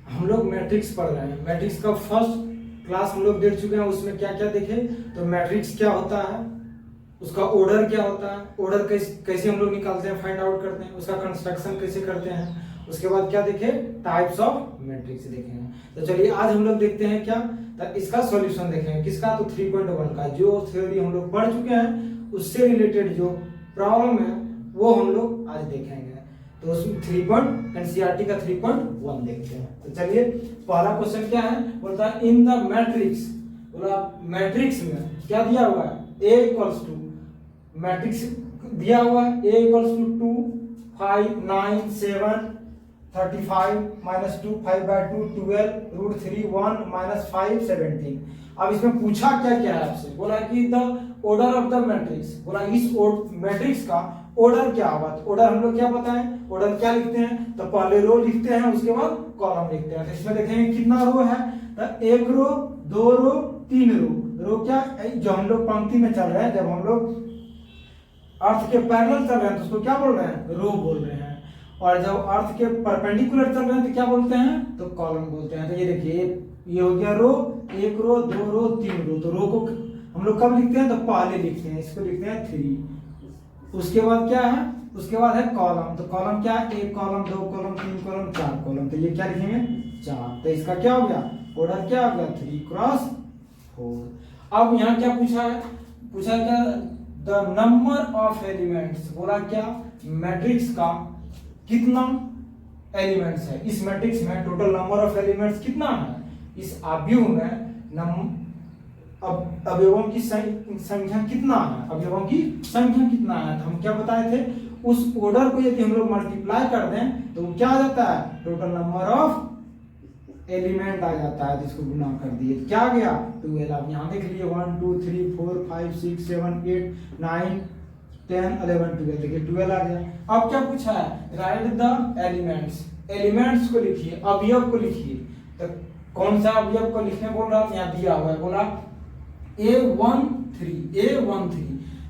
हम लोग मैट्रिक्स पढ़ रहे हैं। मैट्रिक्स का फर्स्ट क्लास हम लोग देख चुके हैं। उसमें क्या क्या देखे, तो मैट्रिक्स क्या होता है, उसका ऑर्डर क्या होता है, ऑर्डर कैसे हम लोग निकालते हैं, फाइंड आउट करते हैं, उसका कंस्ट्रक्शन कैसे करते हैं। उसके बाद क्या देखे, टाइप्स ऑफ मैट्रिक्स देखे हैं। तो चलिए आज हम लोग देखते हैं क्या, तो इसका सॉल्यूशन देखेंगे। किसका, तो 3.1 का जो थ्योरी हम लोग पढ़ चुके हैं उससे रिलेटेड जो प्रॉब्लम है वो हम लोग आज देखेंगे। तो उसमें 3 एनसीईआरटी का 3.1 देखते हैं। तो चलिए पहला क्वेश्चन क्या है, बोलता है इन द मैट्रिक्स, बोला मैट्रिक्स में क्या दिया हुआ है, a इक्वल्स टू, मैट्रिक्स दिया हुआ है a equals to 2 5 9 7 35 minus 2 5/2 12 √3 1 minus 5 17। अब इसमें पूछा क्या क्या है आपसे, बोला कि the order of the matrix, बोला इस मैट्रिक्स का ऑर्डर क्या होगा। तो ऑर्डर हम लोग क्या बताएं, ऑर्डर क्या लिखते हैं, तो पहले रो लिखते हैं उसके बाद कॉलम लिखते हैं। तो इसमें देखेंगे कितना रो है, तो 1 रो 2 रो 3 रो। रो क्या, जो हम लोग पंक्ति में चल रहे हैं, जब हम लोग अर्थ के पैरेलल चल रहे हैं तो उसको क्या बोल रहे हैं, रो बोल रहे हैं। और जब अर्थ के परपेंडिकुलर चल रहे हैं तो क्या बोलते हैं, तो कॉलम बोलते हैं। तो ये देखिए ये हो गया रो, 1 रो 2 रो 3 रो। तो रो को हम लोग कब लिखते हैं, तो पहले लिखते हैं, इसको लिखते हैं 3। उसके बाद क्या है, उसके बाद है कॉलम। तो कॉलम क्या है, 1 कॉलम 2 कॉलम 3 कॉलम 4 कॉलम। तो ये क्या लिखेंगे 4। तो इसका क्या हो गया, ऑर्डर क्या हो गया 3x4। अब यहाँ क्या पूछा है, पूछा क्या, द नंबर ऑफ एलिमेंट्स, बोला क्या मैट्रिक्स का कितना एलिमेंट्स है। इस मैट्रिक्स में टोटल नंबर ऑफ एलिमेंट्स कितना है, इस आव्यूह में अवयवों की संख्या कितना है, अवयवों की संख्या कितना है। तो हम क्या बताए थे, उस ऑर्डर को यदि हम लोग मल्टीप्लाई कर दें तो क्या आ जाता है, टोटल नंबर ऑफ एलिमेंट आ जाता है। जिसको गुना कर दिए क्या आ गया 12। आप यहाँ देख लीजिए 1 2 3 4 5 6 7 8 9 10 11 12, देखिए 12 आ गया। अब क्या पूछा है, राइट द एलिमेंट्स, एलिमेंट्स को लिखिए, अवयव को लिखिए। तो कौन सा अवयव को लिखने बोल रहा है, यहाँ दिया हुआ है, बोला A13।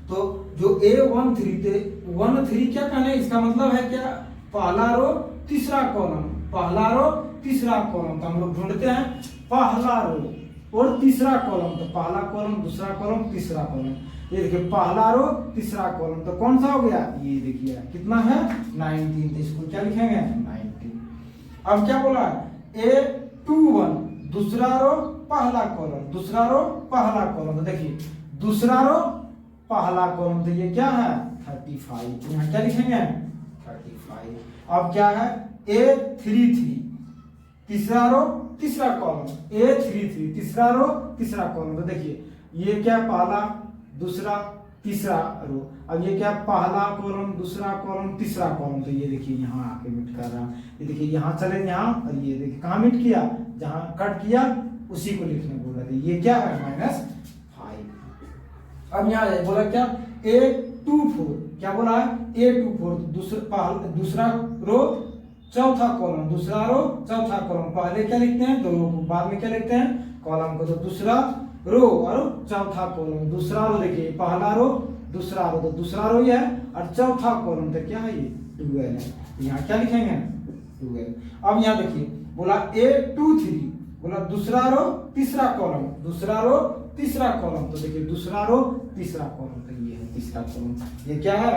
तो जो A13 थे 13 क्या कहना है, इसका मतलब है क्या, पहला रो तीसरा कॉलम, पहला रो तीसरा कॉलम। तो हम लोग ढूंढते हैं पहला रो और तीसरा कॉलम। तो पहला कॉलम दूसरा कॉलम तीसरा कॉलम। ये देखिए पहला रो तीसरा कॉलम, तो कौन सा हो गया, ये देखिए कितना है 19। तो इसको क्या लिखेंगे 19। अब क्या बोला A21, दूसरा रो पहला कॉलम, दूसरा रो पहला कॉलम। तो देखिए दूसरा रो पहला कॉलम, तो ये क्या है 35। यहाँ क्या लिखेंगे 35। अब क्या है A33, तीसरा रो तीसरा कॉलम, A33 तीसरा रो तीसरा कॉलम। तो देखिए ये क्या, पहला दूसरा तीसरा रो। अब ये क्या, पहला कॉलम दूसरा कॉलम तीसरा कॉलम। तो ये देखिए यहाँ आके मिट कर रहा, ये देखिए यहाँ चले यहाँ, और ये देखिए कहाँ मिट किया, जहां कट किया उसी को लिखने बोल रहे थे। ये क्या है -5। अब यहाँ बोला क्या A24, क्या बोला है A24, दूसरा रो चौथा कॉलम, दूसरा रो चौथा कॉलम। पहले क्या लिखते हैं, दो रो को, बाद में क्या लिखते हैं कॉलम को। तो दूसरा रो और चौथा कॉलम, दूसरा रो देखिए पहला रो दूसरा रो, तो दूसरा रो ये है, और चौथा कॉलम तो क्या है ये 12 है। यहाँ क्या लिखेंगे 12। अब यहाँ देखिए बोला A23, बोला दूसरा रो तीसरा कॉलम, दूसरा रो तीसरा कॉलम। तो देखिए दूसरा रो तीसरा कॉलम, तो ये है तीसरा कॉलम। ये क्या है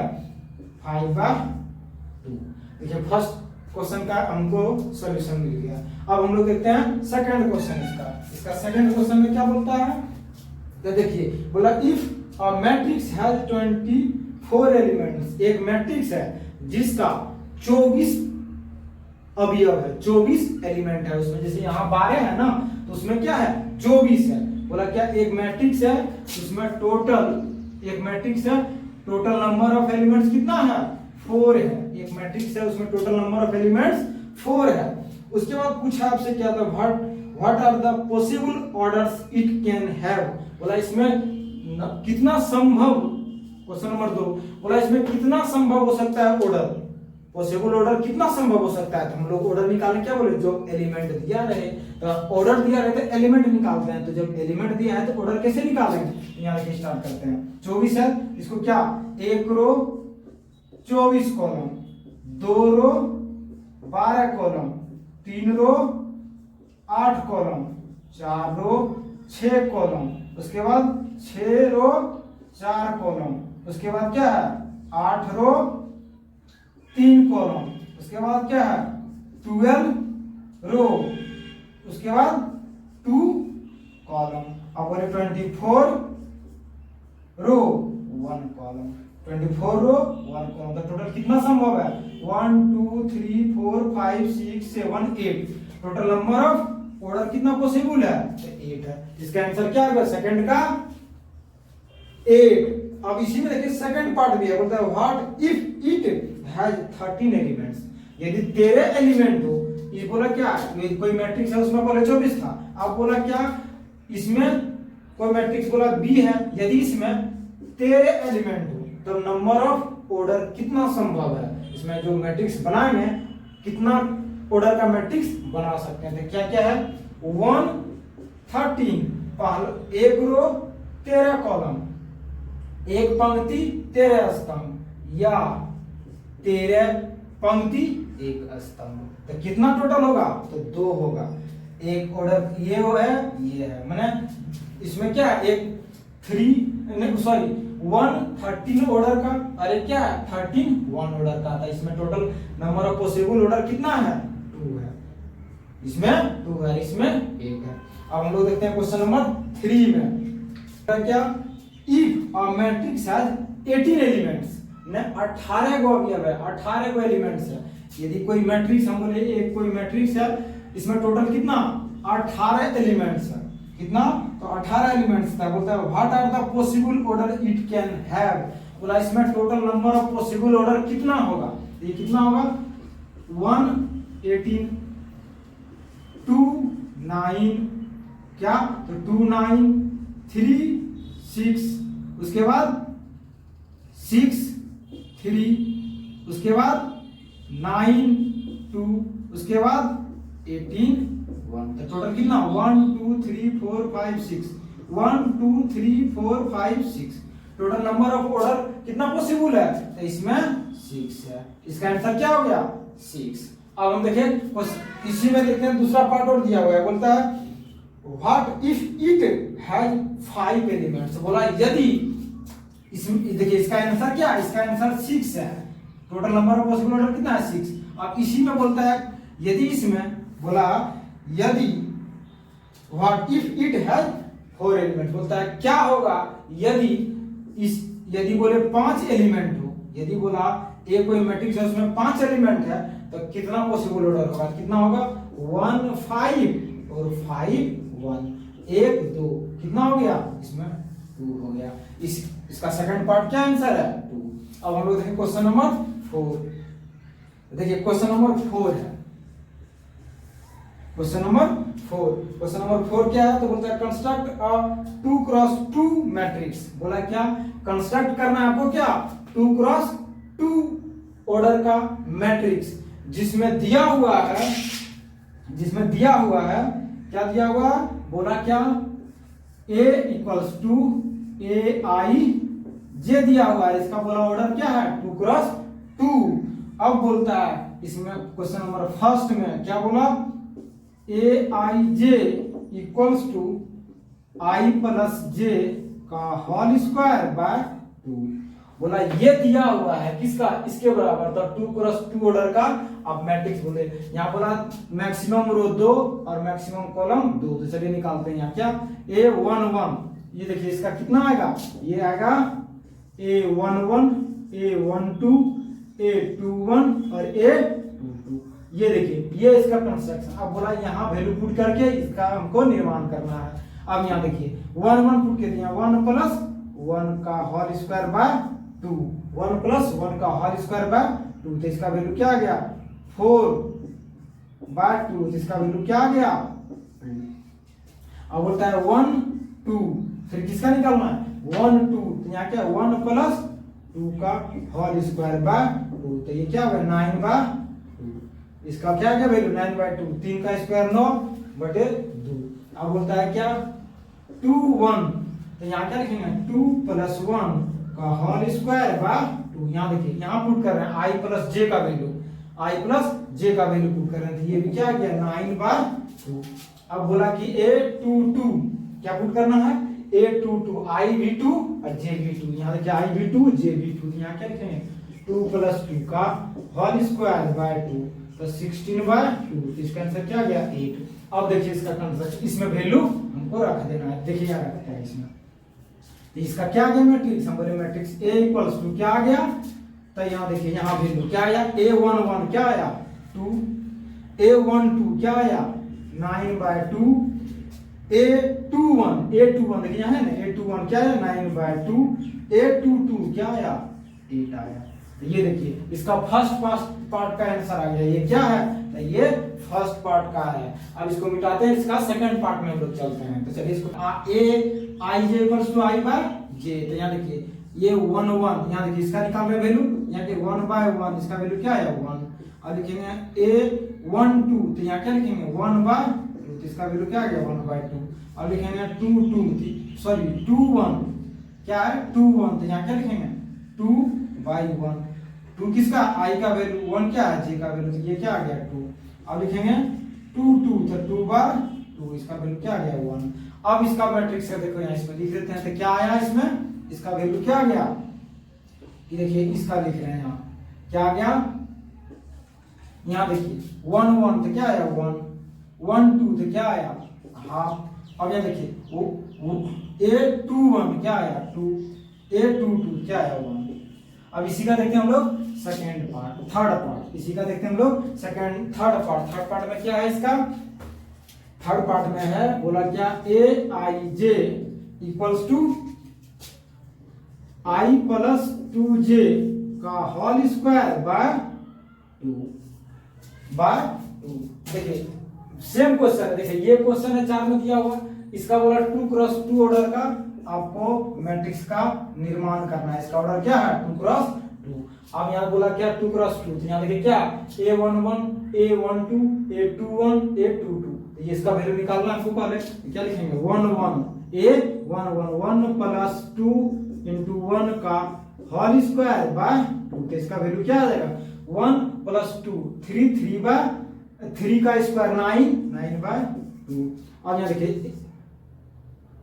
5/2। देखिए फर्स्ट क्वेश्चन का हमको सॉल्यूशन मिल गया। अब हम लोग देखते हैं सेकंड क्वेश्चन इसका सेकंड क्वेश्चन में क्या बोलता है, तो देखिए बोला if a matrix has 24 elements, एक मैट्रिक्स है जिसका 24 अवयव है, 24 एलिमेंट है उसमें। जैसे यहाँ 12 है ना, तो उसमें क्या है 24 है। बोला क्या एक मैट्रिक्स है उसमें टोटल नंबर ऑफ एलिमेंट्स कितना है 4 है। एक मैट्रिक्स है उसमें टोटल नंबर ऑफ एलिमेंट्स 4 है। उसके बाद पूछा आपसे क्या था, what are the possible orders it can have. बोला इसमें कितना संभव, क्वेश्चन नंबर 2, बोला इसमें कितना संभव हो सकता है ऑर्डर, पॉसिबल ऑर्डर कितना संभव हो सकता है। तो हम लोग ऑर्डर निकालने क्या बोले, जो एलिमेंट दिया रहे, तो ऑर्डर दिया रहे तो एलिमेंट निकालते हैं। तो जब एलिमेंट दिया है तो ऑर्डर कैसे निकालेंगे, यहाँ से स्टार्ट करते हैं। 24 है, इसको क्या 1 रो 24 कॉलम, 2 रो 12 कॉलम, 3 रो 8 कॉलम, 4 रो 6 कॉलम, उसके बाद 6 रो 4 कॉलम, उसके बाद क्या है 8 रो 3 कॉलम, उसके बाद क्या है 12 रो, उसके बाद 2 कॉलम। अब बोले 24 रो 1 कॉलम, 24 रो 1 कॉलम। तो टोटल कितना संभव है 1 2 3 4 5 6 7 8। टोटल नंबर ऑफ ऑर्डर कितना पॉसिबल है तो 8 है। इसका आंसर क्या होगा सेकंड का 8। अब इसी में देखिए सेकंड पार्ट भी है, बोलता है what if it has 13 elements. यदि 13 एलिमेंट हो, ये बोला क्या कोई मैट्रिक्स है उसमें पहले 24 था, अब बोला क्या इसमें कोई मैट्रिक्स बोला बी है, यदि इसमें 13 एलिमेंट हो तो नंबर ऑफ ऑर्डर कितना संभव है। इसमें जो मैट्रिक्स बनाएंगे कितना ऑर्डर का मैट्रिक्स बना सकते हैं। तो क्या क्या है 1 13, पहले एक रो 13 कॉलम, एक पंक्ति 13 स्तंभ, या 13 पंक्ति 1 स्तंभ। तो कितना टोटल होगा तो 2 होगा। एक ऑर्डर ये है माने इसमें क्या है एक 1 13 ऑर्डर का, अरे क्या है 13 1 ऑर्डर का था। इसमें total number of possible order कितना है 2 है, इसमें 2 है, इसमें 1 है। अब हम लोग देखते हैं क्वेश्चन नंबर 3 में क्या if a matrix has 18 elements, ने 18 को अवयव है, 18 को एलिमेंट्स है। यदि कोई मैट्रिक्स हम बोले एक कोई मैट्रिक्स है, इसमें टोटल कितना 18 एलिमेंट्स है, कितना तो 18 एलिमेंट्स था। बोलता है what are the possible order it can have. बोला इसमें total number of possible order कितना होगा, ये कितना होगा 1 18 2 9 क्या तो 2 9 3 6, उसके बाद 6 3, उसके बाद 9 2, उसके बाद 18 1। तो टोटल कितना 1 2 3 4 5 6, 1 2 3 4 5 6। टोटल नंबर ऑफ ऑर्डर कितना पॉसिबल है तो इसमें 6 है। इसका आंसर क्या हो गया 6। अब हम देखें इसी में देखते हैं दूसरा पार्ट और दिया हुआ है, बोलता है what if it has 5 elements. बोला यदि इसमें देखिए इसका आंसर क्या है, इसका आंसर 6 है। Total number of possible order कितना है 6। अब इसी में बोलता है यदि इसमें बोला यदि what if it has 4 element. बोलता है क्या होगा यदि बोले 5 एलिमेंट हो, यदि बोला एक कोई मैट्रिक्स है उसमें 5 एलिमेंट है तो कितना पॉसिबल ऑर्डर होगा, कितना होगा 1 5 और 5 1 1 2, कितना हो गया इसमें 2 हो गया। इसका सेकंड पार्ट क्या आंसर है 2। अब हम लोग देखें क्वेश्चन नंबर 4। देखिए क्वेश्चन नंबर 4 है, क्वेश्चन नंबर 4 क्या है तो बोलता है कंस्ट्रक्ट अ 2 क्रॉस 2 मैट्रिक्स। बोला क्या कंस्ट्रक्ट करना है आपको क्या 2 क्रॉस 2 ऑर्डर का मैट्रिक्स जिसमें दिया हुआ है क्या दिया हुआ है बोला क्या A equals to AI J दिया हुआ है। इसका बोला ऑर्डर क्या है 2 क्रॉस 2। अब बोलता है इसमें क्वेश्चन नंबर फर्स्ट में क्या बोला AIJ equals to I plus J का होल स्क्वायर बाय 2। बोला ये दिया हुआ है किसका इसके बराबर, तो 2 क्रॉस 2 ऑर्डर का अब मैट्रिक्स बोले। यहाँ बोला मैक्सिमम रो 2 और मैक्सिमम कॉलम 2, तो चलिए निकालते हैं यहाँ क्या A11। ये देखिए इसका कितना आएगा, ये आएगा A11 A12 A21 और A22। ये देखिए ये इसका कंस्ट्रक्शन। अब बोला यहाँ वैल्यू पुट करके इसका हमको निर्माण करना है। अब यहाँ देखिए 1 1 पुट के दिया 1 प्लस 1 का होल स्क्वायर बाय 2, 1 प्लस 1 का होल स्क्वायर बाय 2, तो इसका वैल्यू क्या आ गया 4 बाय 2, तो इसका वैल्यू क्या आ गया 2। अब बोलता है 1 2, फिर किसका निकालना है 1 2, तो यहाँ क्या 1 प्लस 2 का होल स्क्वायर बाय 2, तो ये क्या होगा 9 बाय 2। इसका क्या क्या वैल्यू 9 बाय 2, 3 का स्क्वायर 9 बटे 2। अब बोलता है क्या 2 1, तो यहाँ क्या लिखेंगे 2 प्लस 1 का होल स्क्वायर बाय 2। यहाँ देखिए यहाँ पुट कर रहे हैं I प्लस J का वैल्यू पुट कर रहे हैं, तो ये भी क्या आ गया 9 बाय 2। अब बोला कि A22 क्या पुट करना है, A22 IV2 और JV2। यहाँ देखिए IV2 JV2, यहाँ क्या लिखेंगे 2 + 2 का होल स्क्वायर बाय 2 तो 16/2। इसका आंसर क्या आ गया 8। अब देखिए इसका कंस्ट्रक्शन, इसमें वैल्यू हमको रख देना है। देखिए यहाँ रखते हैं इसमें, तो इसका क्या आ गया मैट्रिक्स, हम बोले मैट्रिक्स A = 2 क्या आ गया, तो यहाँ देखिए यहाँ वैल्यू क्या आया, A11 क्या आया 2, A12 क्या आया 9/2, A21 देखिए यहाँ है ना, A21 क्या आया 9/2, A22 क्या आया 8 आया। तो ये देखिए इसका फर्स्ट पार्ट का आंसर आ गया। ये क्या है, तो ये फर्स्ट पार्ट का है। अब इसको मिटाते हैं, इसका सेकंड पार्ट में हम लोग चलते हैं। तो चलिए इसको Aij = I/j, तो यहाँ देखिए ये 1 1, यहाँ देखिए इसका निकाल रहे वैल्यू, यहाँ के 1/1 इसका वैल्यू क्या है 1। अब लिखेंगे A12, तो यहाँ क्या लिखेंगे 1/2, तो इसका वैल्यू क्या आ गया 1/2। अब लिखेंगे 21 क्या है 21, तो यहाँ क्या लिखेंगे 2/1। 2 किसका I का वैल्यू 1 क्या है J का वैल्यू, तो ये क्या आ गया 2। अब लिखेंगे 2 तो 2/2, इसका वैल्यू क्या आ गया 1। अब इसका मैट्रिक्स है, देखो यहाँ इसमें लिख देते हैं, तो क्या आया इसमें, इसका वैल्यू क्या आ गया, ये देखिए इसका लिख रहे हैं यहाँ क्या आ गया, यहाँ देखिए 1 1 तो क्या आया 1, 1 2 तो क्या आया हाफ। अब यहाँ देखिए वो A21 क्या आया 2, A22 क्या आया 1। अब इसी का देखते हैं हम लोग सेकेंड पार्ट, थर्ड पार्ट, इसी का देखते हैं हम लोग थर्ड पार्ट में क्या है इसका, थर्ड पार्ट में है बोला क्या Aij = I + 2j का होल स्क्वायर बाय 2। देखिए सेम क्वेश्चन है, देखिए ये क्वेश्चन है 4 में दिया हुआ, इसका बोला 2 × 2 ऑर्डर का आपको मैट्रिक्स का निर्माण करना है। इसका ऑर्डर क्या है 2 × 2। अब यहाँ बोला क्या 2 × 2, तो यहाँ देखिए क्या A11 A12 A21 A22, ये इसका वैल्यू निकालना है आपको। पहले क्या लिखेंगे 1 1 A11 + 2 × 1 का होल स्क्वायर बाय 2, तो इसका वैल्यू क्या आ जाएगा 1 + 2 3 का स्क्वायर 9/2। अब यहाँ देखिए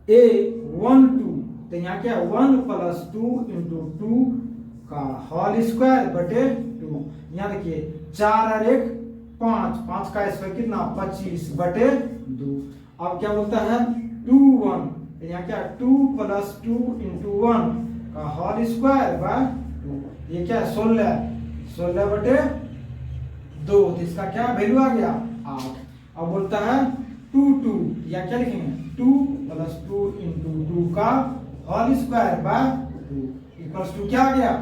A12, तो यहाँ क्या 1 + 2 × 2 का होल स्क्वायर बटे 2। यहाँ देखिए 4 और 1 5 का स्क्वायर कितना 25/2। अब क्या बोलता है 2 1, तो यहाँ क्या 2 + 2 × 1 का होल स्क्वायर बाय 2, ये क्या 16/2, तो इसका क्या वैल्यू आ गया 8। अब बोलता है 2 2, या क्या लिखेंगे 2 + 2 × 2 का होल स्क्वायर बाय 2 = क्या आ गया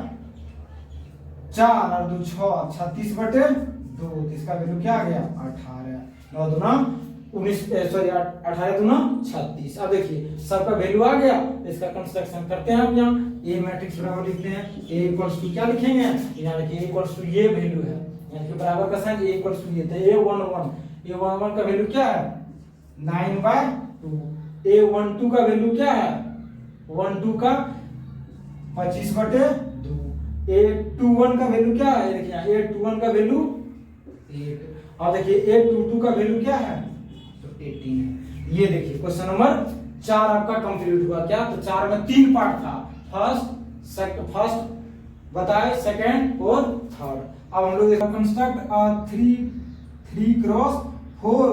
4 और 2 6 36/2, तो इसका वैल्यू क्या आ गया 18। 9 दूना 18 दूना 36। अब देखिए सबका वैल्यू आ गया, इसका कंस्ट्रक्शन करते हैं हम। यहाँ A मैट्रिक्स बराबर लिखते हैं A = क्या लिखेंगे, यहाँ देखिए A = ये वैल्यू है, यानी कि बराबर का साइन A = ये, तो A11 का वैल्यू क्या है 9/2, A12 का वैल्यू क्या है 12 का 25/2, A21 का वैल्यू क्या है, देखिए A21 का वैल्यू 8। और देखिए A22 का वैल्यू क्या है तो 18 है। ये देखिए क्वेश्चन नंबर 4 आपका कंप्लीट हुआ। क्या, तो 4 में 3 पार्ट था, फर्स्ट बताए, सेकंड और थर्ड। अब हम लोग देखो कंस्ट्रक्ट अ 3 × 4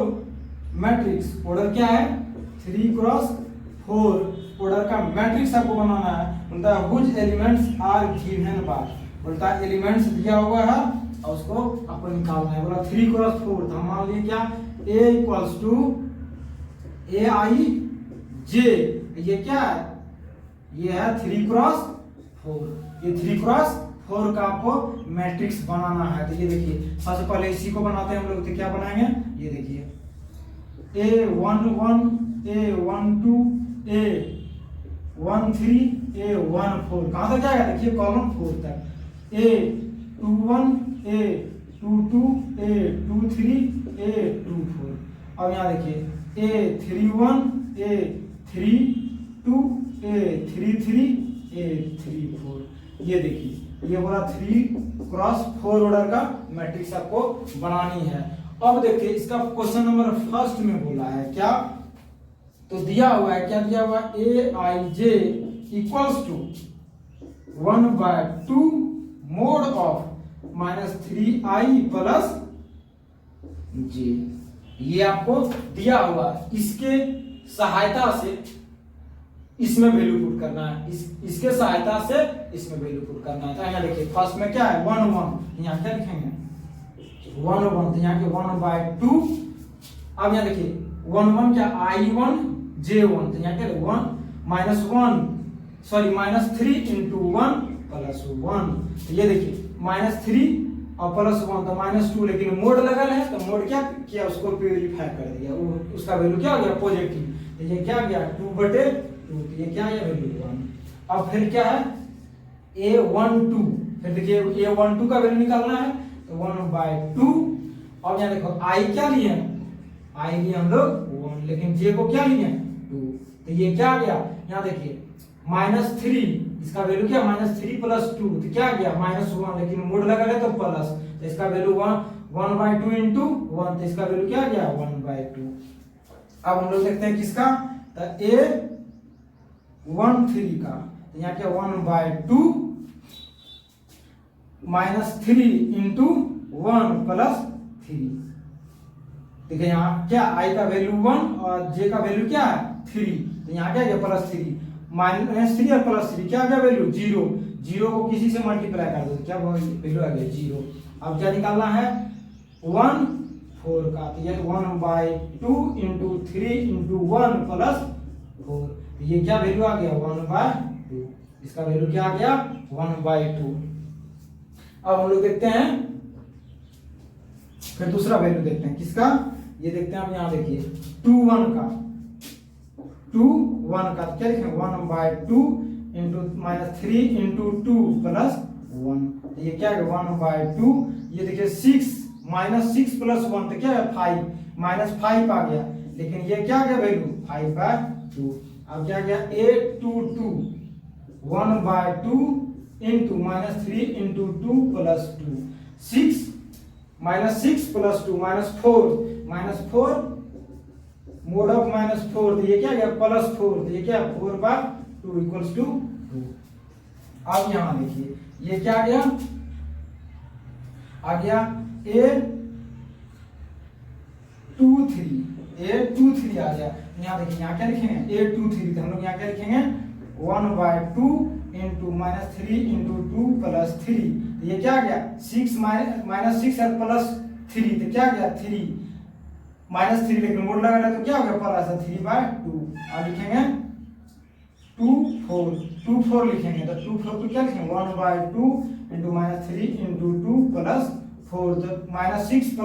मैट्रिक्स। ऑर्डर क्या है 3 × 4 ऑर्डर का मैट्रिक्स आपको बनाना है। बोलता है which elements are given by, बोलता है एलिमेंट्स दिया हुआ है और उसको आपको निकालना है। बोला 3 × 4, तो हम मान लिए क्या A = Aij, ये क्या है ये है 3 × 4, ये 3 × 4 का आपको मैट्रिक्स बनाना है। तो ये देखिए सबसे पहले इसी को बनाते हैं हम लोग। तो क्या बनाएंगे, ये देखिए A11 A12 A13 A14, कहां तक जाएगा देखिए कॉलम 4 तक, A21 A22 A23 A24। अब यहाँ देखिए A31 A32 A33 A34। ये देखिए ये बोला 3 × 4 ऑर्डर का मैट्रिक्स आपको बनानी है। अब देखिए इसका क्वेश्चन नंबर फर्स्ट में बोला है क्या, तो दिया हुआ है क्या, दिया हुआ a i j equals to 1/2 mod of -3i plus j, ये आपको दिया हुआ है। इसके सहायता से इसमें वैल्यू पुट करना है, इसके सहायता से इसमें वैल्यू पुट करना है। तो यहाँ देखिए फर्स्ट में क्या है 1 1, यहाँ क्या लिखेंगे 1 1, तो यहाँ के 1/2। अब यहाँ देखिए 1 1 क्या i1 j1, तो यहाँ क्या 3 into 1 प्लस 1, तो ये देखिए -3 और +1 तो -2, लेकिन मोड लगल है तो मोड क्या किया, उसको प्यूरिफाई कर दिया, उसका वैल्यू क्या हो गया पॉजिटिव, तो ये क्या गया 2/2, तो ये क्या है वैल्यू 1। अब फिर क्या है a12, फिर देखिए a12 का वैल्यू निकालना है तो 1/2। और यहाँ देखो i क्या लिए, i लिए हम लोग 1, लेकिन j को क्या लिए 2, तो ये क्या आ गया, यहाँ देखिए -3, इसका वैल्यू क्या -3 + 2, तो क्या गया -1, लेकिन मोड लगा है तो प्लस, तो इसका वैल्यू 1/2 into 1, तो इसका वैल्यू क्या गया 1/2। अब हम लोग देखते हैं किसका, तो a13 का, तो यहाँ क्या 1/2 -3 into 1 + 3, देखिए यहाँ क्या i का वैल्यू 1 और j का वैल्यू क्या है 3, तो यहाँ क्या गया +3 -3 और +3 क्या गया वैल्यू 0, 0 को किसी से मल्टीप्लाई कर दो तो क्या वैल्यू आ गया 0। अब क्या निकालना है 1 4 का, तो ये 1/2 into 3 into 1 + 4, तो ये क्या वैल्यू आ गया 1/2, इसका वैल्यू क्या आ गया 1/2। अब हम लोग देखते हैं फिर दूसरा वैल्यू देखते हैं किसका, ये देखते हैं हम यहाँ देखिए 2 1 का, 2 1 का क्या लिखेंगे 1/2 into -3 into 2 + 1, तो ये क्या है 1/2। ये देखिए 6 -6 + 1 तो क्या है 5, -5 आ गया, लेकिन ये क्या गया वैल्यू 5/2। अब क्या गया a22 1/2 into -3 into 2 + 2, 6 -6 + 2 -4 mode of -4, तो ये क्या गया +4, तो ये क्या 4/2 = 2। अब यहाँ देखिए ये क्या गया, आ गया a23 आ गया। यहाँ देखिए यहाँ क्या लिखेंगे a23, तो हम लोग यहाँ क्या लिखेंगे 1/2 into -3 into 2 + 3, ये क्या गया 6 -6 और +3, तो क्या गया 3 -3, लेकिन मोड लगा है तो क्या हो गया प्लस 3/2। अब लिखेंगे 2 4 लिखेंगे, तो 2 4 तो क्या लिखेंगे 1/2 into -3 into 2 + 4, तो -6 +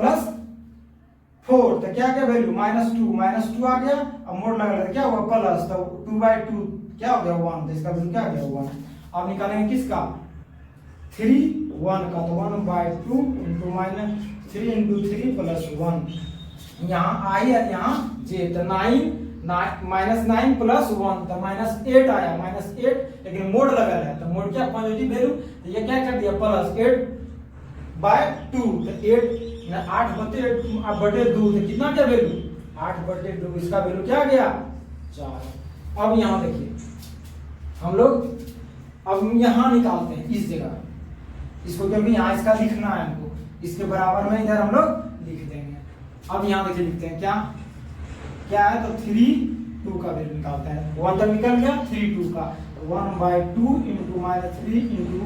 4, तो क्या गया वैल्यू -2 आ गया। अब मोड लगा तो क्या हुआ प्लस, तो 2/2 क्या हो गया 1, तो इसका वैल्यू क्या गया 1। अब निकालेंगे किसका 3 1 का, तो 1/2 into -3 into 3 + 1, यहाँ i है यहाँ j, तो 9 -9 + 1 तो -8 आया, -8, लेकिन मोड लगा है तो मोड क्या पॉजिटिव वैल्यू, तो ये क्या कर दिया +8/2, तो 8/2 तो कितना क्या वैल्यू 8/2, इसका वैल्यू क्या गया 4। अब यहाँ देखिए हम लोग अब यहाँ निकालते हैं इस जगह, इसको क्योंकि यहाँ इसका लिखना है हमको, इसके बराबर में इधर हम लोग लिख देंगे। अब यहाँ देखिए लिखते हैं क्या है, तो 3 2 का वैल्यू निकालते हैं, 1 तक निकल गया 3 2 का, 1/2 into -3 into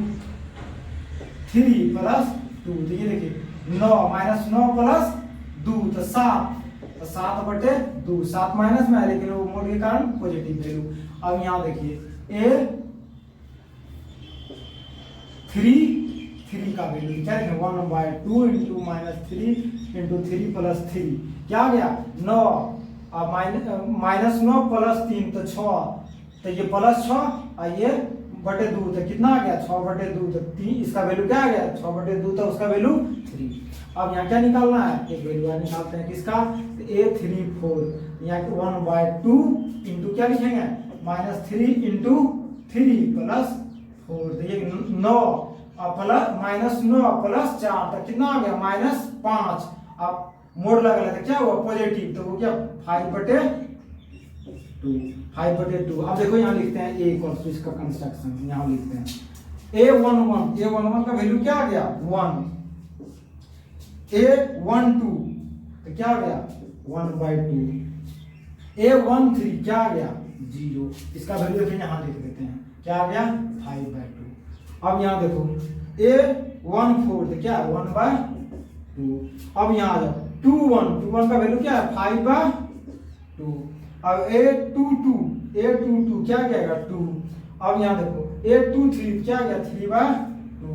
3 + 2, तो ये देखिए 9 -9 + 2 तो 7, तो 7/2, 7 माइनस में है लेकिन वो मोड के कारण पॉजिटिव वैल्यू। अब यहाँ देखिए a3 का वैल्यू क्या है 1/2 into -3 into 3 + 3 क्या आ गया 9, अब -9 + 3 तो 6, तो ये +6 और ये /2 तो कितना आ गया 6/2, तो 3 इसका वैल्यू क्या आ गया 6/2, तो उसका वैल्यू 3। अब यहाँ क्या निकालना है, एक वैल्यू निकालते हैं किसका, तो a34 यहाँ 1/2 इंटू क्या लिखेंगे -3 into 3 + 4, तो ये 9 और -9 + 4 तो कितना आ गया -5। अब मोड लगा था क्या हुआ पॉजिटिव, तो वो क्या 5/2, 5/2। अब देखो यहाँ लिखते हैं ए इक्वल्स टू इसका कंस्ट्रक्शन, यहाँ लिखते हैं A11 का वैल्यू क्या आ गया 1, A12 तो क्या आ गया 1/2, A13 क्या आ गया 0, इसका वैल्यू फिर यहाँ लिख देते हैं क्या आ गया 5/2। अब यहाँ देखो A14 तो क्या है 1/2। अब यहाँ आ जाओ 21 का वैल्यू क्या है 5/2। अब A22 क्या गया 2। अब यहाँ देखो A23 क्या गया 3/2।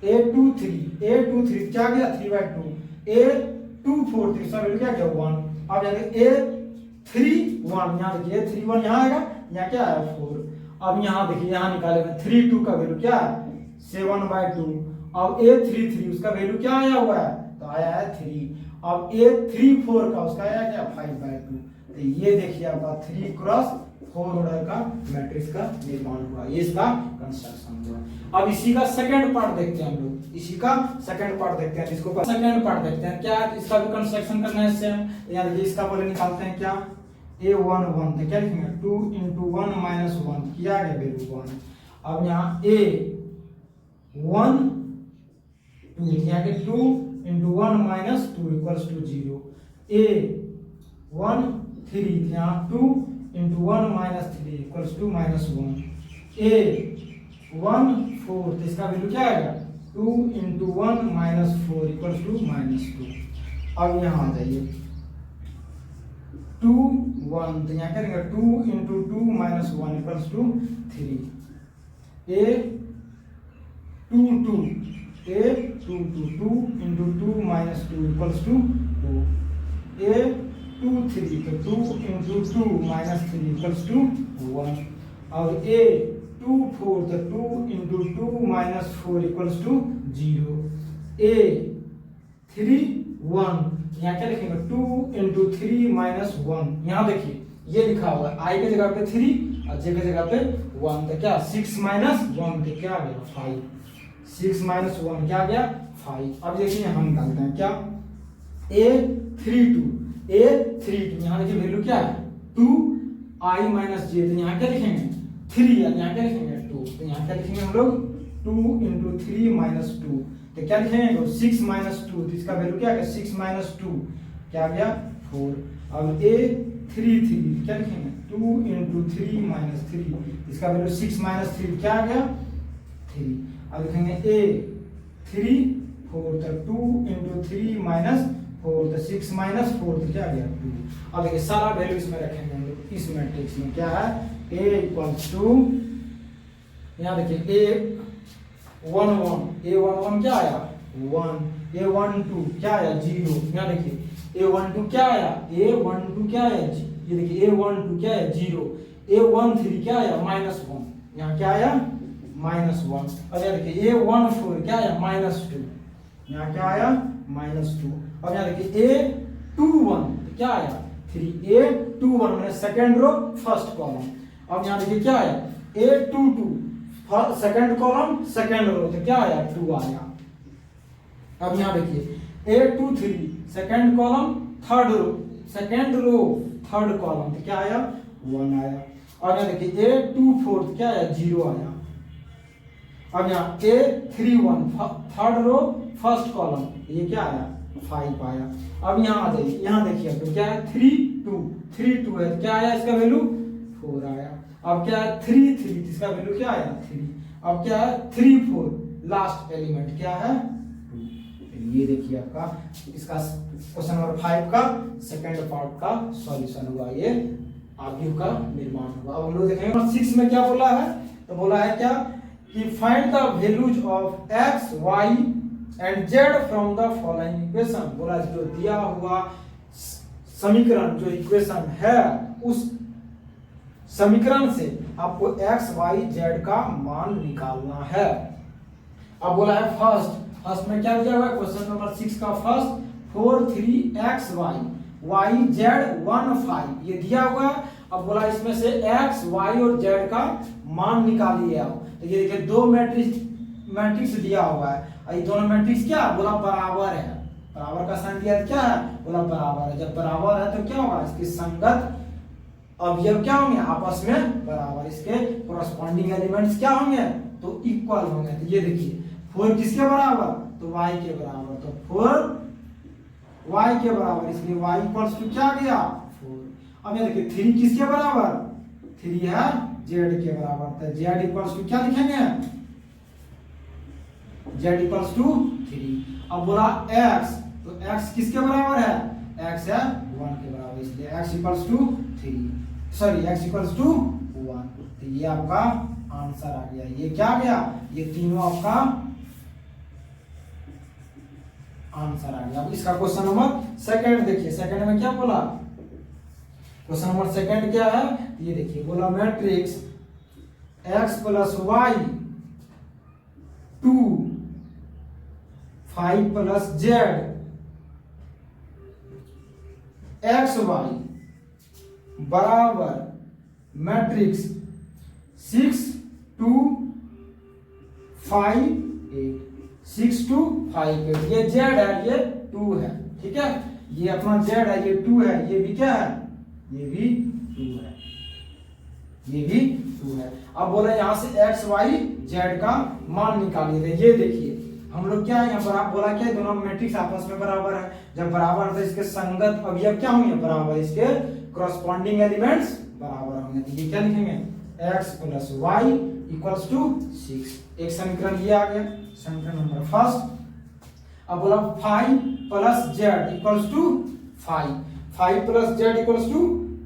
A23 क्या गया 3/2। A24 इसका वैल्यू क्या गया 1। अब यहाँ A31 यहाँ देखिए A31 यहाँ आएगा, यहाँ क्या है 4। अब यहाँ देखिए यहाँ निकालेंगे 32 का वैल्यू क्या है 7/2। अब A33 उसका वैल्यू क्या आया हुआ है तो आया है 3। अब A34 का उसका आया क्या 5/2। तो ये देखिए आपका 3x4 ऑर्डर का मैट्रिक्स का निर्माण हुआ, ये इसका कंस्ट्रक्शन हुआ। अब इसी का सेकंड पार्ट देखते हैं हम लोग, इसी का सेकंड पार्ट देखते हैं, जिसको सेकंड पार्ट देखते हैं क्या इसका भी कंस्ट्रक्शन करना है सेम। यहाँ देखिए इसका बोले निकालते हैं क्या A11 तो क्या लिखेंगे 2 × 1 - 1 किया गया वैल्यू 1। अब यहाँ A12 यहाँ के 2 × 1 - 2 = 0। A13 यहाँ 2 × 1 - 3 = -1। A14 तो इसका वैल्यू क्या आएगा 2 × 1 - 4 = -2। अब यहाँ आ जाइए 2 1 तो यहाँ करेंगे 2 × 2 - 1 = 3। A22 2 × 2 - 2 = 2। A23 तो 2 × 2 - 3 = 1। और A24 तो 2 × 2 - 4 = 0। A31 यहाँ क्या लिखेंगे 2 × 3 - 1। यहाँ देखिए ये लिखा हुआ है I के जगह पे 3 और J के जगह पे 1 तो क्या 6 - 1 तो क्या आ गया 5। 6 - 1 क्या आ गया 5। अब देखिए हम निकालते हैं क्या A32 यहाँ देखिए वैल्यू क्या है 2I - J तो यहाँ क्या लिखेंगे 3 और यहाँ क्या लिखेंगे 2 तो यहाँ क्या लिखेंगे हम लोग 2 × 3 - 2 तो क्या लिखेंगे 6 - 2 तो इसका वैल्यू क्या है 6 - 2 क्या आ गया 4। अब A33 क्या लिखेंगे 2 × 3 - 3 इसका वैल्यू 6 - 3 क्या आ गया 3। अब लिखेंगे A34 तो 2 × 3 - 4 तो 6 - 4 तो क्या आ गया 2। अब देखिए सारा वैल्यू इसमें रखेंगे हम लोग इस मैट्रिक्स में क्या है A = यहाँ देखिए A11 क्या आया 1। A12 क्या आया 0। यहाँ देखिए A12 क्या आया ये देखिए A12 क्या है 0। A13 क्या आया -1 यहाँ क्या आया -1। और यहाँ देखिए A14 क्या आया -2 यहाँ क्या आया -2। अब यहाँ देखिए A21 क्या आया 3। A21 मैंने सेकेंड रो फर्स्ट कॉलम। अब यहाँ देखिए क्या आया A22 second column second row तो क्या आया 2 आया। अब यहाँ देखिए A23 second column third row third column तो क्या आया 1 आया। और यहाँ देखिए A24 क्या आया 0 आया। अब यहाँ A31 third row first column ये क्या आया 5 आया। अब यहाँ आ जाइए यहाँ देखिए तो क्या है 32 है क्या आया इसका वैल्यू 4 आया। अब क्या है 33 इसका वैल्यू क्या आया 3। अब क्या है 34 लास्ट एलिमेंट क्या है 2। ये देखिए आपका इसका क्वेश्चन नंबर 5 का सेकंड पार्ट का सॉल्यूशन हुआ, ये आर्ग्यू का निर्माण हुआ। अब हम लोग देखेंगे 6 में क्या बोला है तो बोला है क्या कि find the values of x y and z from the following equation. बोला जो दिया हुआ समीकरण जो इक्वेशन है उस समीकरण से आपको x y z का मान निकालना है। अब बोला है फर्स्ट में क्या दिया हुआ है क्वेश्चन नंबर 6 का first 4 3 x y y z 1 5 ये दिया हुआ है। अब बोला इसमें से x y और z का मान निकालिए आप। तो ये देखिए दो मैट्रिक्स मैट्रिक्स दिया हुआ है और ये दोनों मैट्रिक्स क्या है, बोला बराबर है, बराबर का साइन दिया क्या है, बोला बराबर है। जब बराबर है तो क्या होगा, इसके संगत अवयव क्या होंगे, आपस में बराबर, इसके कोरस्पॉन्डिंग एलिमेंट्स क्या होंगे, तो इक्वल होंगे। तो ये देखिए 4 किसके बराबर, तो y के बराबर, तो 4 y के बराबर, इसलिए y इक्वल्स टू क्या गया 4। अब ये देखिए 3 किसके बराबर, 3 है z के बराबर, तो z इक्वल्स टू क्या लिखेंगे, z इक्वल्स टू 3। अब बोला x, तो x किसके बराबर है, x है 1 के बराबर, इसलिए x equals to 3, sorry x equals to 1। तो ये आपका आंसर आ गया। ये क्या गया, ये तीनों आपका आंसर आ गया। अब इसका क्वेश्चन नंबर सेकंड देखिए, सेकंड में क्या बोला, क्वेश्चन नंबर सेकंड क्या है, ये देखिए बोला matrix x plus y 2 5 plus z x y बराबर मैट्रिक्स 6 2 5 8, 6 2 5 8, ये जेड है, ये 2 है, ठीक है, ये अपना जेड है, ये 2 है, ये भी क्या है, ये भी 2 है, ये भी 2 है। अब बोला यहाँ से एक्स वाई जेड का मान निकालिए। ये देखिए हम लोग क्या है यहाँ पर, आप बोला क्या, दोनों मैट्रिक्स आपस में बराबर है, जब बराबर है तो इसके संगत अवयव क्या होंगे, बराबर, इसके कोरस्पॉन्डिंग एलिमेंट्स बराबर होंगे। तो ये क्या लिखेंगे, x plus y equals to 6। एक समीकरण ये आ गया, समीकरण नंबर फर्स्ट। अब बोला 5 plus z equals to 5, 5 plus z equals to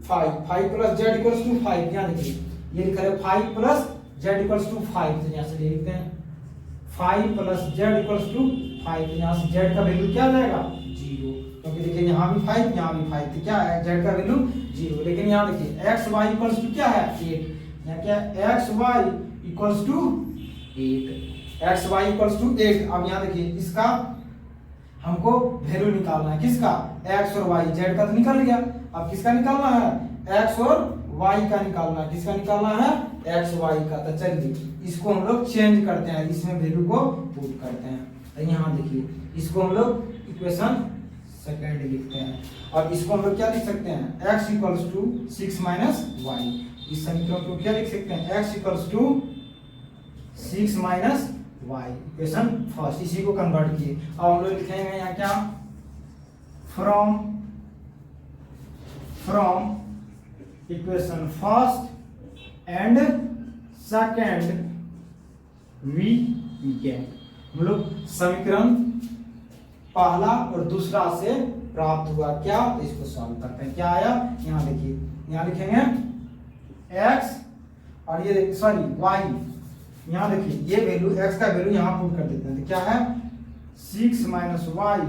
5, 5 plus z equals to 5। यहाँ देखिए ये लिखा है 5 प्लस जेड इक्वल्स टू 5, तो यहाँ से लिखते हैं 5 प्लस जेड इक्वल्स टू 5, तो यहाँ से जेड का वैल्यू क्या आ जाएगा 0, क्योंकि देखिए यहाँ भी 5 यहाँ भी 5, तो क्या है जेड का वैल्यू 0। लेकिन यहाँ देखिए एक्स वाई इक्वल्स टू क्या है 8, यहाँ क्या है x y equals to 8, x y equals to 8। अब यहाँ देखिए इसका हमको वैल्यू निकालना है, किसका, एक्स और वाई, जेड का तो निकल गया, अब किसका निकालना है, एक्स और वाई का निकालना है। किसका निकालना है, एक्स वाई का। तो चलिए इसको हम लोग चेंज करते हैं, इसमें वैल्यू को पुट करते हैं। तो यहाँ देखिए इसको हम लोग इक्वेशन सेकेंड लिखते हैं, और इसको हम लोग क्या लिख सकते हैं, x equals to 6 minus y. इस समीकरण को क्या लिख सकते हैं, x equals to 6 minus y, equation first, इसी को कन्वर्ट किए। अब हम लोग लिखेंगे यहाँ क्या, from equation first and second we get, हम लोग समीकरण पहला और दूसरा से प्राप्त हुआ क्या, तो इसको सॉल्व करते हैं। क्या आया, यहाँ देखिए, यहाँ लिखेंगे x और ये सॉरी y, यहाँ देखिए ये वैल्यू x का वैल्यू यहाँ पुट कर देते हैं। तो क्या है 6 minus y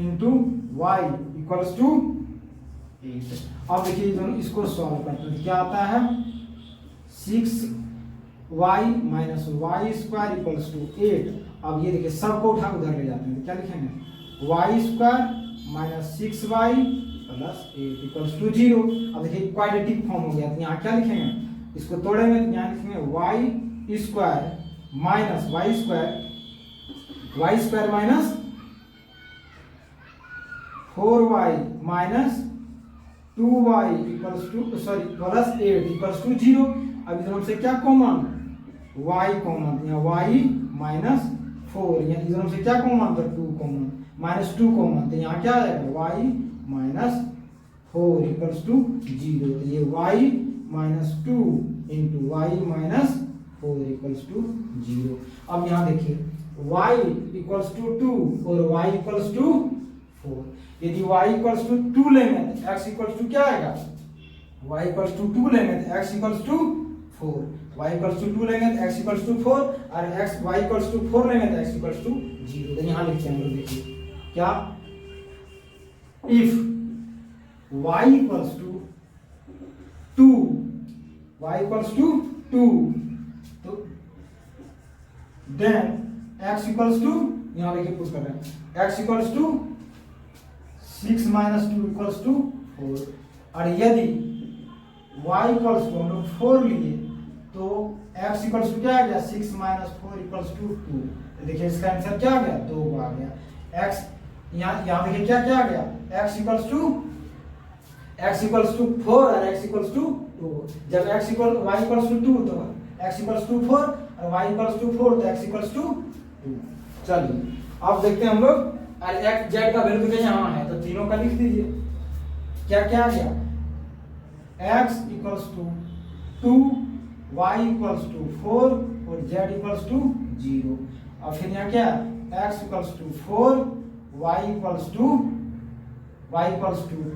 into y equals to 8। अब देखिए दोनों इसको सॉल्व करते हैं, क्या आता है 6y minus y square equals to 8। अब ये देखिए सबको उठा उधर ले जाते हैं, तो क्या लिखेंगे y square minus 6y plus 8 equals to 0। अब देखिए क्वाड्रेटिक फॉर्म हो गया, तो यहाँ क्या लिखेंगे, इसको तोड़ेंगे तो यहाँ लिखेंगे y square minus y square minus 4y minus 2y equals to sorry plus 8 equals to 0। अब इधर से क्या कॉमन, y कॉमन, यहाँ y माइनस 4, यहाँ इधर से क्या कॉमन, तो 2 कॉमन, माइनस 2 कॉमन, तो यहाँ क्या आ जाएगा y माइनस 4 इक्वल्स टू 0। तो ये y minus 2 into y minus 4 equals to 0। अब यहाँ देखिए y इक्वल्स टू 2 और y इक्वल्स टू 4। यदि y इक्वल्स टू 2 लेंगे तो x इक्वल्स टू क्या आएगा, y इक्वल्स टू 2 लेंगे तो x equals to 4, y equals to 2 लेंगे तो x इक्वल्स टू 4, और x y इक्वल्स टू 4 लेंगे तो x इक्वल्स टू 0। तो यहाँ लिखते हैं हम लोग, देखिए क्या, if y equals to 2, y equals to 2, तो देन x इक्वल्स टू, यहाँ देखिए पुट कर रहे हैं, x equals to 6 minus 2 equals to 4, और यदि y इक्वल्स टू हम लोग 4 लिए तो x इक्वल्स टू क्या आ गया 6 माइनस 4 इक्वल्स टू 2। तो देखिए इसका आंसर क्या आ गया 2 आ गया। x यहाँ देखिए क्या क्या आ गया x इक्वल्स टू 4 और x इक्वल्स टू 2। जब y इक्वल्स टू 2 तो x इक्वल्स टू 4 और y इक्वल्स टू 4 तो x इक्वल्स टू 2। चलिए अब देखते हैं हम लोग और x z का वैल्यू तो यहाँ है तो तीनों का लिख दीजिए। क्या क्या आ गया x equals to 2, y equals to 4 और z इक्वल्स टू 0। और फिर यहाँ क्या x equals to 4, y equals to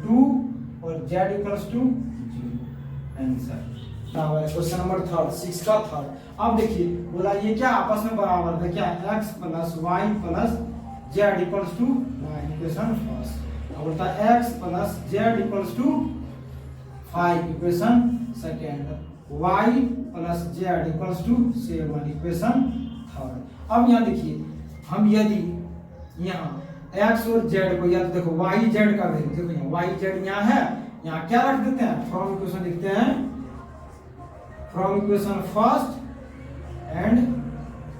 2 और z equals to 0। Answer question number 6 का थर्ड। अब देखिए बोला ये क्या आपस में बराबर था क्या x plus y plus z equals to equation first. अब बोलता है x plus z equals to 5 equation second, y plus z equals to 7 equation third. अब यहाँ देखिए हम यदि यहाँ x और z को या तो देखो y z का वैल्यू देखो यहाँ y z यहाँ है, यहाँ क्या रख देते हैं फ्रॉम इक्वेशन लिखते हैं from equation first and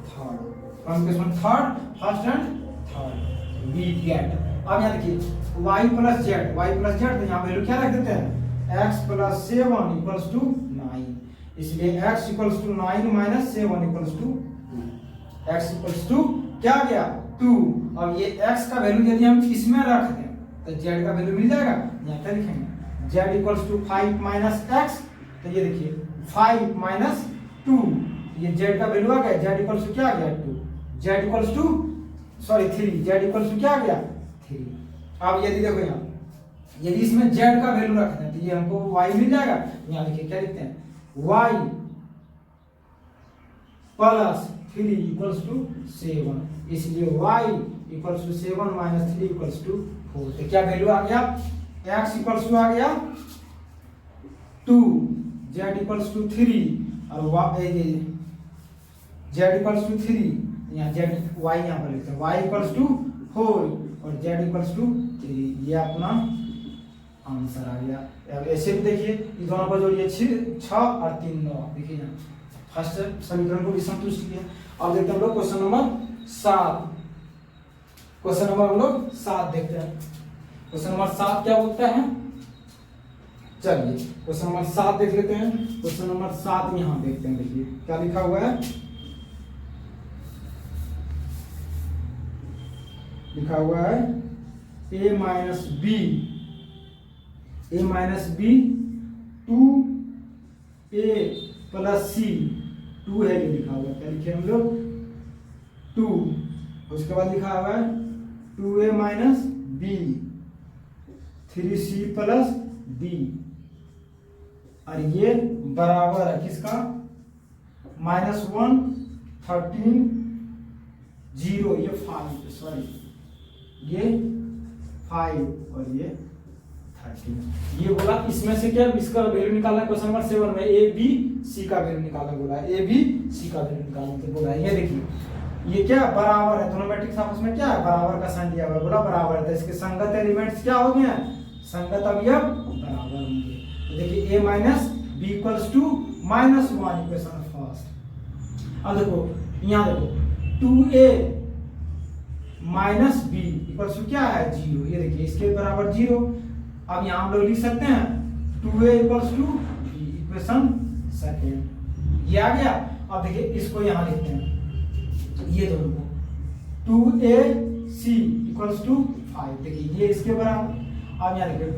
third, from equation first and third we get. अब यहाँ देखिए y प्लस z तो यहाँ वैल्यू क्या रख देते हैं x प्लस 7 इक्वल्स टू 9, इसलिए x equals to 9 minus 7 equals to 2, x equals to क्या गया 2। अब ये x का वैल्यू यदि हम इसमें रख दें तो z का वैल्यू मिल जाएगा। यहाँ क्या लिखेंगे z equals to 5 minus x, तो ये देखिए 5 माइनस 2, ये z का वैल्यू आ गया z इक्वल्स टू क्या आ गया 2, z equals to 3, z equals to क्या आ गया 3। अब यदि देखो यहाँ यदि इसमें z का वैल्यू रखते हैं तो ये हमको y मिल जाएगा। यहाँ देखिए क्या लिखते हैं y प्लस 3 इक्वल्स टू 7, इसलिए y equals to 7 minus 3 equals to 4। तो क्या वैल्यू आ गया x इक्वल्स टू आ गया 2, z इक्वल्स टू 3 और z इक्वल्स टू 3, यहाँ z y यहाँ पर लिखते हैं y इक्वल्स टू 4 और z इक्वल्स टू 3। ये अपना आंसर आ गया। अब ऐसे भी देखिए ये दोनों को जोड़िए 6 और 3 9, देखिए यहाँ फर्स्ट समीकरण को भी संतुष्ट किया। अब देखते हैं हम लोग क्वेश्चन नंबर 7। क्वेश्चन नंबर हम लोग 7 देखते हैं। क्वेश्चन नंबर 7 क्या बोलता है, चलिए क्वेश्चन नंबर 7 देख लेते हैं। क्वेश्चन नंबर 7 यहाँ देखते हैं, देखिए क्या लिखा हुआ है, लिखा हुआ है a minus b 2a plus c 2 है, ये लिखा हुआ है। क्या लिखे हम लोग 2, उसके बाद लिखा हुआ है 2a minus B 3c plus D, और ये बराबर है किसका -1 13 0, ये 5 सॉरी ये 5 और ये 13। ये बोला इसमें से क्या इसका वैल्यू निकालना है। क्वेश्चन नंबर 7 में ए बी सी का वैल्यू निकालना बोला है, ए बी सी का वैल्यू निकालना तो बोला है। ये देखिए ये क्या बराबर है, दोनों मैट्रिक्स आपस में क्या है बराबर का साइन दिया हुआ है, बोला बराबर है तो इसके संगत एलिमेंट्स क्या हो गए हैं, संगत अवयव बराबर होंगे। तो देखिए a minus b equals to -1 equation first. अब देखो यहाँ देखो 2a minus b equals to क्या है 0, ये देखिए इसके बराबर 0। अब यहाँ हम लोग लिख सकते हैं 2a equals to b equation second, ये आ गया। अब देखिए इसको यहाँ लिखते हैं ये दोनों को 2ac इक्वल्स टू 5, देखिए ये इसके बराबर। अब यहाँ देखिए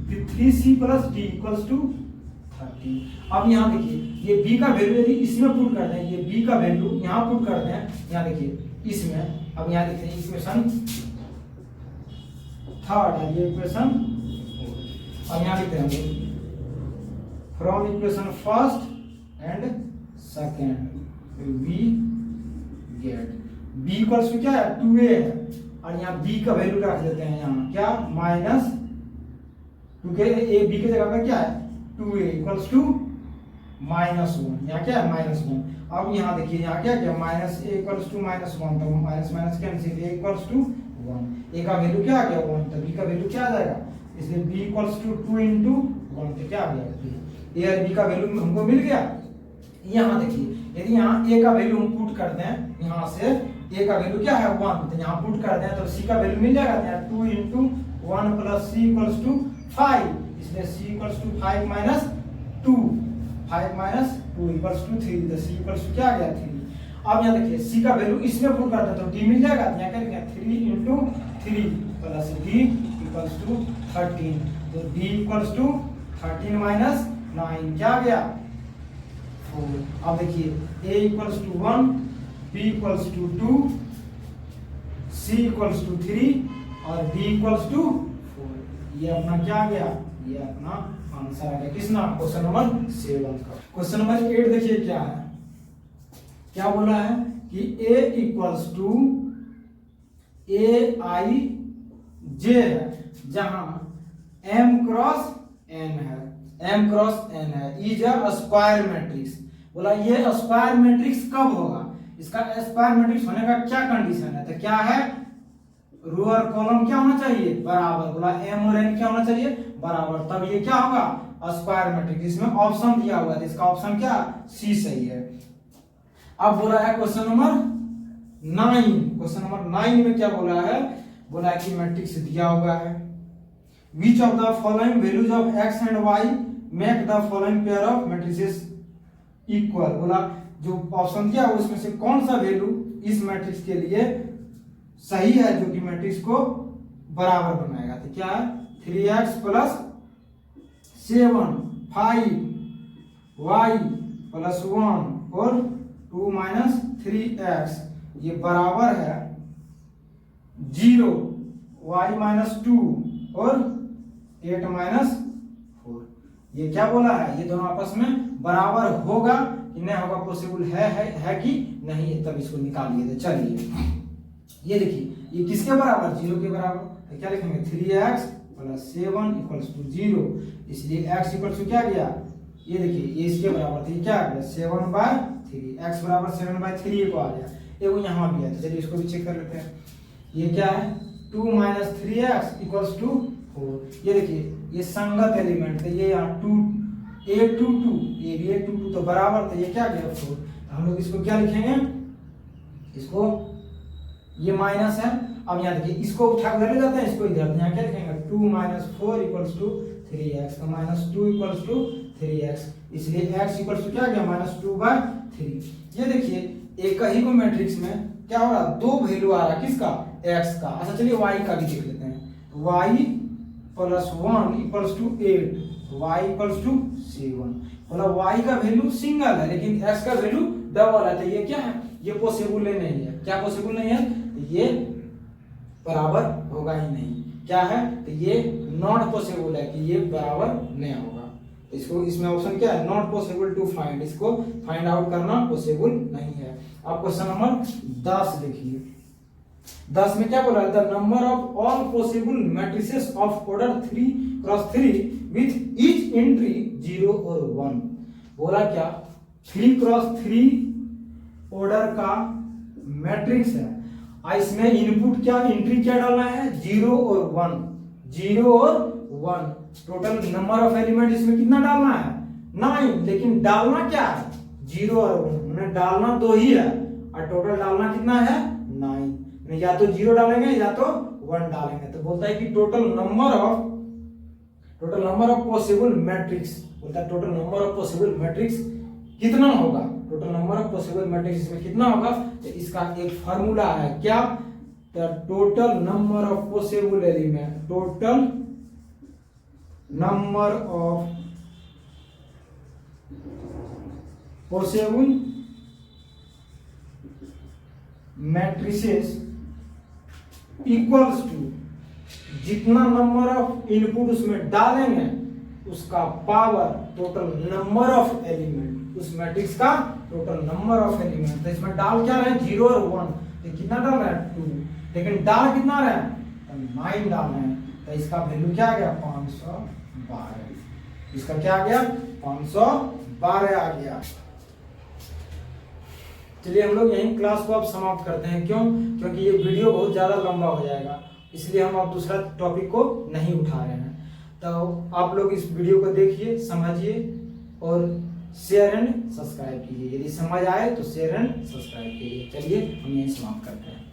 3c plus d equals to 13। अब यहाँ देखिए ये b का वैल्यू यदि इसमें पुट कर दें, ये b का वैल्यू यहाँ पुट कर दें, यहाँ देखिए इसमें। अब यहाँ देखते हैं इक्वेशन थर्ड है, ये इक्वेशन। अब यहाँ लिखते हैं from equation first and second we get b equals to क्या है 2a है, और यहाँ b का वैल्यू रख देते हैं यहाँ क्या माइनस 2 के a b की जगह पे क्या है 2a इक्वल्स टू -1, यहाँ क्या है -1। अब यहाँ देखिए यहाँ क्या क्या माइनस a इक्वल्स टू -1, तो minus minus cancel, a equals to 1, a का वैल्यू क्या आ गया 1, तो b का वैल्यू क्या आ जाएगा, इसलिए b इक्वल्स टू 2 × 1 तो क्या आ गया 3। ए और बी का वैल्यू हमको मिल गया। यहाँ देखिए यदि यहाँ ए का वैल्यू हम पुट करते हैं, यहाँ से ए का वैल्यू क्या है 1, तो यहाँ पुट करते हैं तो सी का वैल्यू मिल जाएगा। यहाँ 2 × 1 + c = 5, इसलिए c = 5 - 2, 5 - 2 = 3, तो c = क्या आ गया 3। अब यहाँ देखिए c का वैल्यू इसमें पुट करते हैं तो d मिल जाएगा। यहाँ करेंगे 3 × 3 + d = 13, तो d = 13 - 9 क्या आ गया 4। अब देखिए a = 1, b = 2, c = 3 और d = 4। ये अपना क्या आ गया, ये अपना आंसर आ गया किसना, क्वेश्चन नंबर 7 का। क्वेश्चन नंबर 8 देखिए क्या है, क्या बोला है कि a = aij है, जहां m × n है, m × n है, इज अ स्क्वायर मैट्रिक्स। बोला ये स्क्वायर मैट्रिक्स कब होगा, इसका स्क्वायर मैट्रिक्स होने का क्या कंडीशन है, तो क्या है रो और कॉलम क्या होना चाहिए बराबर। बोला m और n क्या होना चाहिए बराबर, तब ये क्या होगा स्क्वायर मैट्रिक्स। इसमें ऑप्शन दिया हुआ है, इसका ऑप्शन क्या सी सही है। अब बोला है क्वेश्चन नंबर 9, क्वेश्चन नंबर 9 में क्या बोला है, बोला है कि मैट्रिक्स दिया हुआ है which of the following values of x and y make the following pair of matrices equal. बोला जो ऑप्शन दिया है उसमें से कौन सा वैल्यू इस मैट्रिक्स के लिए सही है जो कि मैट्रिक्स को बराबर बनाएगा। तो क्या है 3x + 7 5 y + 1 और 2 - 3x ये बराबर है 0 y - 2 और 8 - 4। ये क्या बोला है, ये दोनों आपस में बराबर होगा कि नहीं होगा, पॉसिबल है कि नहीं है, तब इसको निकालिए। तो चलिए ये देखिए ये किसके बराबर 0 के बराबर, तो क्या लिखेंगे 3x + 7 = 0, इसलिए x = क्या गया, ये देखिए ये इसके बराबर थी क्या आ गया 7/3, x = 7/3 को आ गया। एगो यहाँ भी है तो चलिए इसको भी चेक कर लेते हैं। ये क्या है 2 - 3x = 4। ये देखिए ये संगत एलिमेंट है, ये यहाँ 2 a22 ये भी a22 तो बराबर, तो ये क्या गया 4। हम लोग इसको क्या लिखेंगे, इसको ये माइनस है। अब यहाँ देखिए इसको उठा कर ले जाते हैं, इसको इधर यहाँ क्या लिखेंगे 2 - 4 = 3x, तो -2 = 3x, इसलिए x = क्या गया -2/3। ये देखिए एक ही को मैट्रिक्स में क्या हो रहा, दो वैल्यू आ रहा किसका x का। अच्छा चलिए y का भी देख लेते हैं, y + 1 = 8, y = 7। बोला y का वैल्यू सिंगल है लेकिन x का वैल्यू डबल है, तो ये क्या है, ये पॉसिबल नहीं है। क्या पॉसिबल नहीं है, तो ये बराबर होगा ही नहीं। क्या है, तो ये नॉट पॉसिबल है कि ये बराबर नहीं होगा। इसको इसमें ऑप्शन क्या है नॉट पॉसिबल टू फाइंड, इसको फाइंड आउट करना पॉसिबल नहीं है। अब क्वेश्चन नंबर 10 देखिए, 10 में क्या बोला है the number of all possible matrices of order 3x3 with each entry 0 और 1। बोला क्या 3x3 ऑर्डर का मैट्रिक्स है, इसमें इनपुट क्या एंट्री क्या डालना है 0 और 1, 0 और 1। टोटल नंबर ऑफ एलिमेंट इसमें कितना डालना है 9, लेकिन डालना क्या है 0 और 1, उन्हें डालना 2 ही है और टोटल डालना कितना है 9। या तो 0 डालेंगे या तो 1 डालेंगे। तो बोलता है कि total number of possible matrix, बोलता है total number of possible matrix कितना होगा, total number of possible matrix इसमें कितना होगा। तो इसका एक फार्मूला है क्या, the total number of possible element, total number of possible matrices equals to जितना नंबर ऑफ इनपुट उसमें डालेंगे उसका power total number of element, उस मैट्रिक्स का टोटल नंबर ऑफ एलिमेंट। तो इसमें डाल क्या रहे 0 और 1, तो कितना डाल रहे हैं 2, लेकिन डाल कितना रहे तो 9 डाल रहे हैं। तो इसका वैल्यू क्या आ गया 512, इसका क्या आ गया 512 आ गया। चलिए हम लोग यहीं क्लास को अब समाप्त करते हैं। क्यों, क्योंकि ये वीडियो बहुत ज़्यादा लंबा हो जाएगा, इसलिए हम अब दूसरा टॉपिक को नहीं उठा रहे हैं। तो आप लोग इस वीडियो को देखिए, समझिए, और शेयर एंड सब्सक्राइब कीजिए। यदि समझ आए तो शेयर एंड सब्सक्राइब कीजिए। चलिए हम यहीं समाप्त करते हैं।